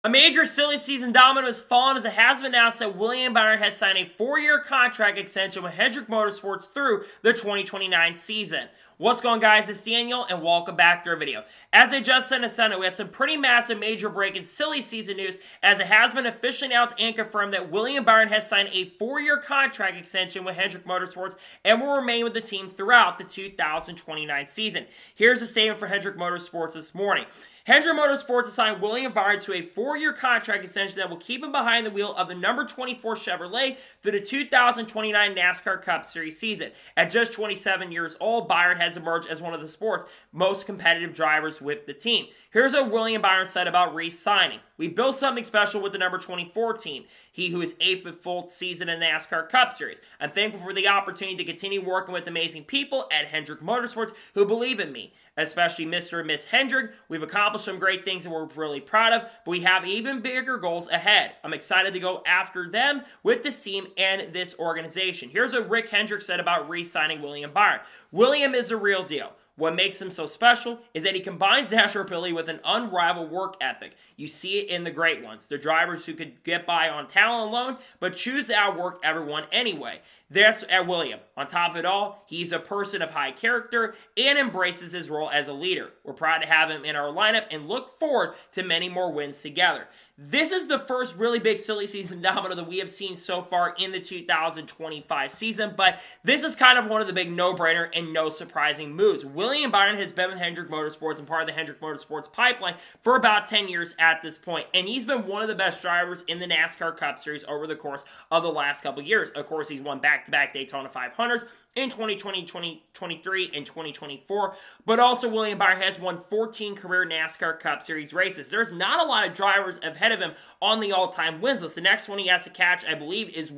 A major silly season domino has fallen as it has been announced that William Byron has signed a 4-year contract extension with Hendrick Motorsports through the 2029 season. What's going on, guys? It's Daniel, and welcome back to our video. As I just said in Sunday, we had some pretty massive major break in silly season news, as it has been officially announced and confirmed that William Byron has signed a 4-year contract extension with Hendrick Motorsports and will remain with the team throughout the 2029 season. Here's a statement for Hendrick Motorsports this morning. Hendrick Motorsports assigned William Byron to a 4-year contract extension that will keep him behind the wheel of the number 24 Chevrolet through the 2029 NASCAR Cup Series season. At just 27 years old, Byron has emerged as one of the sport's most competitive drivers with the team. Here's what William Byron said about re-signing. "We've built something special with the number 24 team, he who is 8th for full season in the NASCAR Cup Series. I'm thankful for the opportunity to continue working with amazing people at Hendrick Motorsports who believe in me, especially Mr. and Miss Hendrick. We've accomplished some great things that we're really proud of, but we have even bigger goals ahead. I'm excited to go after them with this team and this organization." Here's what Rick Hendrick said about re-signing William Byron. "William is the real deal. What makes him so special is that he combines natural ability with an unrivaled work ethic. You see it in the great ones, the drivers who could get by on talent alone, but choose to outwork everyone anyway. That's at William. On top of it all, he's a person of high character and embraces his role as a leader. We're proud to have him in our lineup and look forward to many more wins together." This is the first really big silly season domino that we have seen so far in the 2025 season, but this is kind of one of the big no-brainer and no surprising moves. William Byron has been with Hendrick Motorsports and part of the Hendrick Motorsports pipeline for about 10 years at this point, and he's been one of the best drivers in the NASCAR Cup Series over the course of the last couple years. Of course, he's won back-to-back Daytona 500s in 2020, 2023, and 2024, but also William Byron has won 14 career NASCAR Cup Series races. There's not a lot of drivers ahead of him on the all-time wins list. The next one he has to catch, I believe, is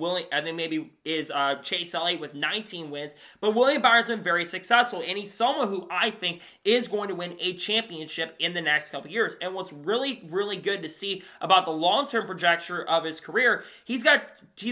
Chase Elliott with 19 wins, but William Byron's been very successful, and he's someone who I think is going to win a championship in the next couple years. And what's really, really good to see about the long-term projection of his career, he's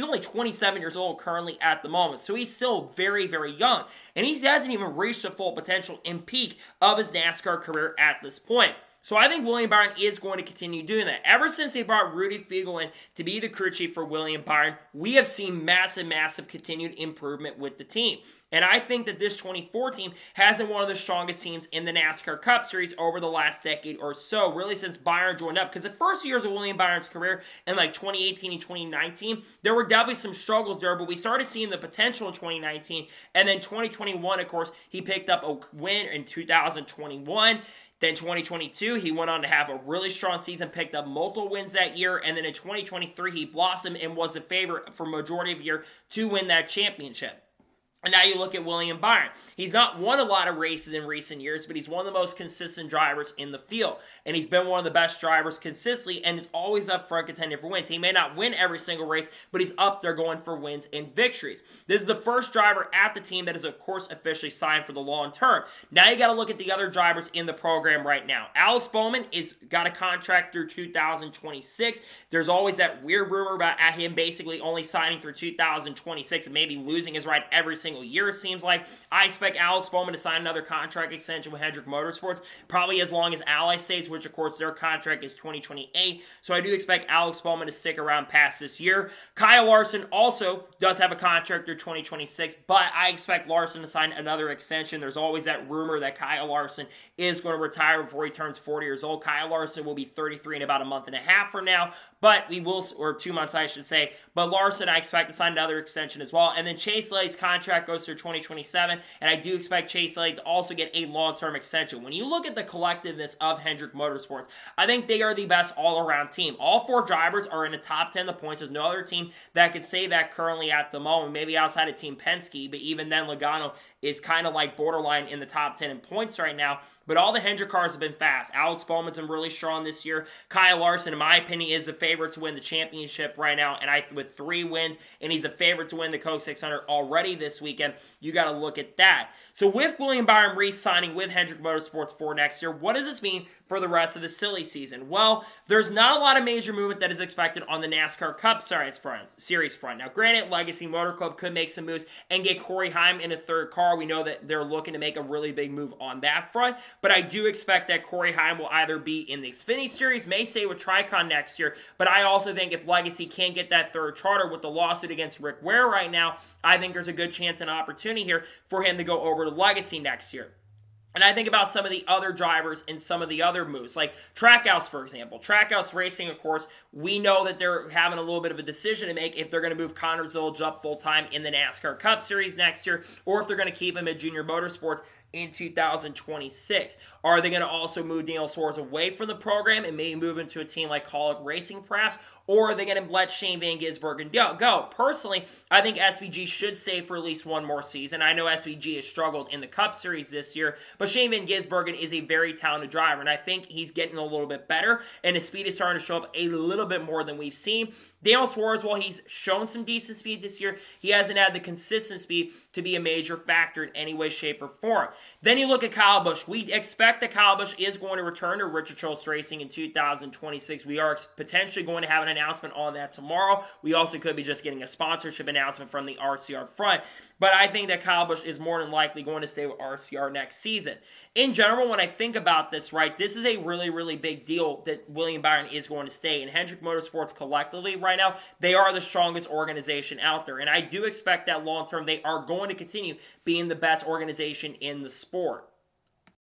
only 27 years old currently at the moment, so he's still very, very young, and he hasn't even reached the full potential and peak of his NASCAR career at this point. So I think William Byron is going to continue doing that. Ever since they brought Rudy Fiegel in to be the crew chief for William Byron, we have seen massive continued improvement with the team. And I think that this 24 team has been one of the strongest teams in the NASCAR Cup Series over the last decade or so, really since Byron joined up. Because the first years of William Byron's career in like 2018 and 2019, there were definitely some struggles there, but we started seeing the potential in 2019. And then 2021, of course, he picked up a win in 2021. Then 2022, he went on to have a really strong season, picked up multiple wins that year, and then in 2023, he blossomed and was the favorite for majority of the year to win that championship. And now you look at William Byron. He's not won a lot of races in recent years, but he's one of the most consistent drivers in the field. And he's been one of the best drivers consistently and is always up front contending for wins. He may not win every single race, but he's up there going for wins and victories. This is the first driver at the team that is, of course, officially signed for the long term. Now you got to look at the other drivers in the program right now. Alex Bowman is got a contract through 2026. There's always that weird rumor about him basically only signing through 2026 and maybe losing his right every single year, it seems like. I expect Alex Bowman to sign another contract extension with Hendrick Motorsports, probably as long as Ally stays, which of course their contract is 2028. So I do expect Alex Bowman to stick around past this year. Kyle Larson also does have a contract through 2026, but I expect Larson to sign another extension. There's always that rumor that Kyle Larson is going to retire before he turns 40 years old. Kyle Larson will be 33 in about a month and a half from now, but or 2 months I should say. But Larson, I expect to sign another extension as well. And then Chase Elliott's contract goes through 2027, and I do expect Chase Elliott to also get a long-term extension. When you look at the collectiveness of Hendrick Motorsports, I think they are the best all-around team. All 4 drivers are in the top 10 of the points. There's no other team that could say that currently at the moment, maybe outside of Team Penske, but even then Logano is kind of like borderline in the top 10 in points right now. But all the Hendrick cars have been fast. Alex Bowman's been really strong this year. Kyle Larson, in my opinion, is the favorite to win the championship right now, and with 3 wins, and he's a favorite to win the Coke 600 already this weekend. You got to look at that. So with William Byron re-signing with Hendrick Motorsports for next year, what does this mean for the rest of the silly season? Well, there's not a lot of major movement that is expected on the NASCAR Cup Series front. Now, granted, Legacy Motor Club could make some moves and get Corey Heim in a third car. We know that they're looking to make a really big move on that front, but I do expect that Corey Heim will either be in the Xfinity Series, may say with Tricon next year, but I also think if Legacy can't get that third charter with the lawsuit against Rick Ware right now, I think there's a good chance and opportunity here for him to go over to Legacy next year. And I think about some of the other drivers and some of the other moves, like Trackhouse, for example. Trackhouse Racing, of course, we know that they're having a little bit of a decision to make if they're going to move Connor Zolge up full-time in the NASCAR Cup Series next year, or if they're going to keep him at Junior Motorsports in 2026. Are they going to also move Daniel Suarez away from the program and maybe move into a team like Colic Racing perhaps? Or are they going to let Shane Van Gisbergen go? Personally, I think SVG should stay for at least one more season. I know SVG has struggled in the Cup Series this year, but Shane Van Gisbergen is a very talented driver, and I think he's getting a little bit better, and his speed is starting to show up a little bit more than we've seen. Daniel Suarez, while he's shown some decent speed this year, he hasn't had the consistent speed to be a major factor in any way, shape, or form. Then you look at Kyle Busch. We expect that Kyle Busch is going to return to Richard Childress Racing in 2026. We are potentially going to have an announcement on that tomorrow. We also could be just getting a sponsorship announcement from the RCR front. But I think that Kyle Busch is more than likely going to stay with RCR next season. In general, when I think about this, right, this is a really, really big deal that William Byron is going to stay. And Hendrick Motorsports collectively right now, they are the strongest organization out there. And I do expect that long term they are going to continue being the best organization in the sport.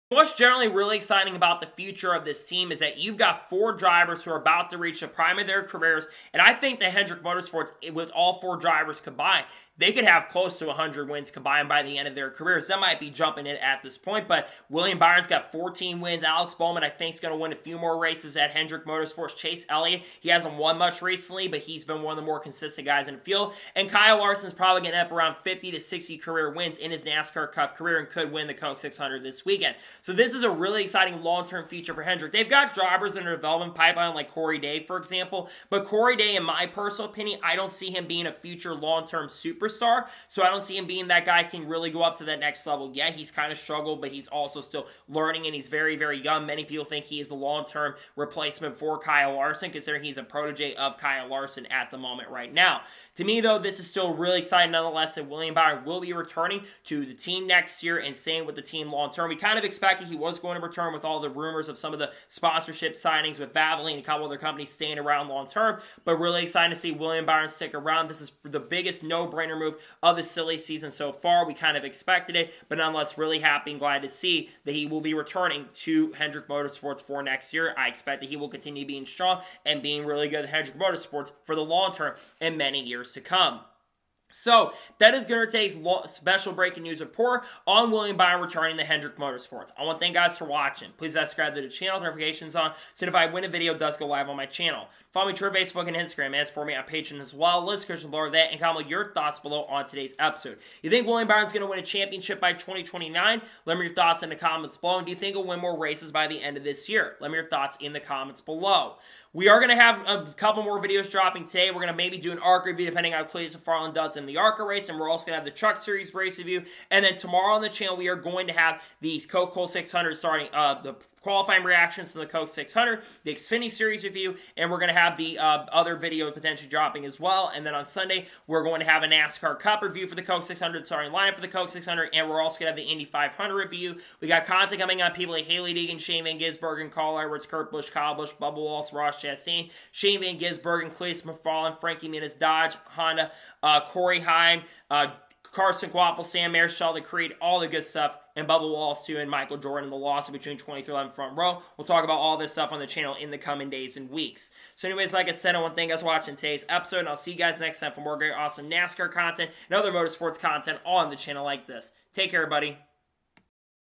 What's generally really exciting about the future of this team is that you've got 4 drivers who are about to reach the prime of their careers, and I think that Hendrick Motorsports, with all 4 drivers combined, they could have close to 100 wins combined by the end of their careers. That might be jumping it at this point, but William Byron's got 14 wins. Alex Bowman, I think, is going to win a few more races at Hendrick Motorsports. Chase Elliott, he hasn't won much recently, but he's been one of the more consistent guys in the field. And Kyle Larson's probably going to end up around 50 to 60 career wins in his NASCAR Cup career and could win the Coke 600 this weekend. So this is a really exciting long-term future for Hendrick. They've got drivers in their development pipeline like Corey Day, for example, but Corey Day, in my personal opinion, I don't see him being a future long-term superstar, so I don't see him being that guy who can really go up to that next level. Yeah, he's kind of struggled, but he's also still learning, and he's very, very young. Many people think he is a long-term replacement for Kyle Larson, considering he's a protege of Kyle Larson at the moment right now. To me, though, this is still really exciting nonetheless that William Byron will be returning to the team next year and staying with the team long-term. We kind of expected he was going to return with all the rumors of some of the sponsorship signings with Valvoline and a couple other companies staying around long-term, but really excited to see William Byron stick around. This is the biggest no-brainer move of the silly season so far. We kind of expected it, but nonetheless really happy and glad to see that he will be returning to Hendrick Motorsports for next year. I expect that he will continue being strong and being really good at Hendrick Motorsports for the long term and many years to come. So, that is going to take special breaking news report on William Byron returning to Hendrick Motorsports. I want to thank you guys for watching. Please subscribe to the channel, notifications on, so if I win a video, it does go live on my channel. Follow me Twitter, Facebook, and Instagram, and support me on Patreon as well. List description below that, and comment your thoughts below on today's episode. You think William Byron's going to win a championship by 2029? Let me know your thoughts in the comments below. And do you think he'll win more races by the end of this year? Let me know your thoughts in the comments below. We are going to have a couple more videos dropping today. We're going to maybe do an ARC review depending on how Cletus McFarland does in the ARCA race, and we're also going to have the Truck Series race review. And then tomorrow on the channel, we are going to have these Coca-Cola 600 starting the qualifying reactions to the Coke 600, the Xfinity Series review, and we're going to have the other video potentially dropping as well. And then on Sunday, we're going to have a NASCAR Cup review for the Coke 600, starting lineup for the Coke 600, and we're also going to have the Indy 500 review. We got content coming on people like Haley Deegan, Shane Van Gisbergen, Carl Edwards, Kurt Busch, Kyle Busch, Bubba Wallace, Ross Chastain, Shane Van Gisbergen, Cletus McFarland, Frankie Muniz, Dodge, Honda, Corey Heim, Carson Quaffle, Sam Mayer, Sheldon Creed, all the good stuff, and Bubba Wallace too, and Michael Jordan, the loss between 23-11 front row. We'll talk about all this stuff on the channel in the coming days and weeks. So anyways, like I said, I want to thank you guys for watching today's episode, and I'll see you guys next time for more great, awesome NASCAR content and other motorsports content on the channel like this. Take care, everybody.